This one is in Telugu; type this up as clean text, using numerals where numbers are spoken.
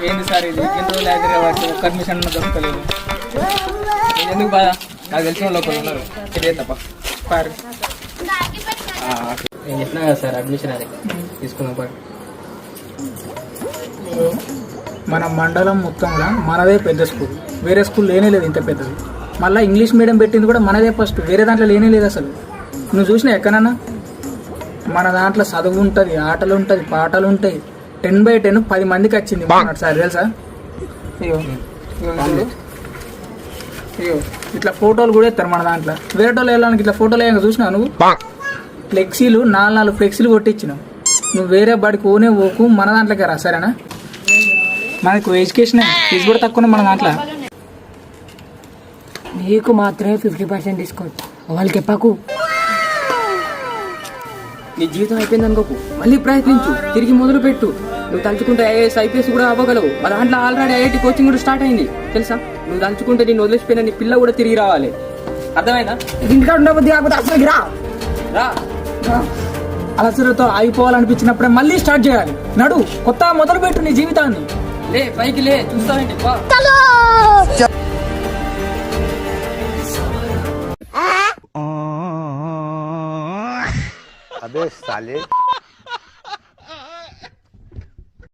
ఏంది సార్ ఇది ఎన్ని రోజులు అయితే కావచ్చు ఒక్క అడ్మిషన్ దొరకలేదు. ఎందుకు బాధ నాకు తెలిసిన వాళ్ళు ఒకరు ఉన్నారు ఇదే తప్ప పారు. నేను చెప్పినా కదా సార్ అడ్మిషన్ అదే తీసుకున్నాం పారు. మన మండలం మొత్తంలో మనదే పెద్ద స్కూల్, వేరే స్కూల్ లేనే లేదు ఇంత పెద్దది. మళ్ళీ ఇంగ్లీష్ మీడియం పెట్టింది కూడా మనదే ఫస్ట్, వేరే దాంట్లో లేనే లేదు అసలు. నువ్వు చూసినా ఎక్కడన్నా మన దాంట్లో చదువు ఉంటుంది, ఆటలు ఉంటుంది, పాటలు ఉంటాయి. 10/10 10 మందికి వచ్చింది సార్ తెలుసా. అయ్యో అయ్యో ఇట్లా ఫోటోలు కూడా ఇస్తారు మన దాంట్లో. వేరే వాళ్ళు వెళ్ళడానికి ఇట్లా ఫోటోలు వేయక చూసినావు నువ్వు. ఫ్లెక్సీలు 4 ఫ్లెక్సీలు కొట్టించినావు. నువ్వు వేరే బడికి ఓకు మన దాంట్లోకి రా సరేనా. మనకు ఎడ్యుకేషన్ ఫీజు కూడా తక్కువ మన దాంట్లో. నీకు మాత్రమే 50% డిస్కౌంట్, వాళ్ళకి చెప్పకు. నీ జీవితం అయిపోయింది అనుకోకు, మళ్ళీ ప్రయత్నించు, తిరిగి మొదలు పెట్టు. నువ్వు తలుచుకుంటే ఐఏఎస్ ఐపీఎస్ కూడా అవ్వగలవు. మా దాంట్లో ఆల్రెడీ ఐఐటి కోచింగ్ కూడా స్టార్ట్ అయింది తెలుసా. నువ్వు తలుచుకుంటే నేను వదిలేసిపోయిన నీ పిల్ల కూడా తిరిగి రావాలి, అర్థమైందా. ఇంటికాడ ఉండబుద్ధి కాకపోతే అసలుకి రా రా. అలసరతో అయిపోవాలనిపించినప్పుడే మళ్ళీ స్టార్ట్ చేయాలి. నడు కొత్త మొదలు పెట్టు నీ జీవితాన్ని. లే పైకి లే, చూస్తావేంటి. अबे साले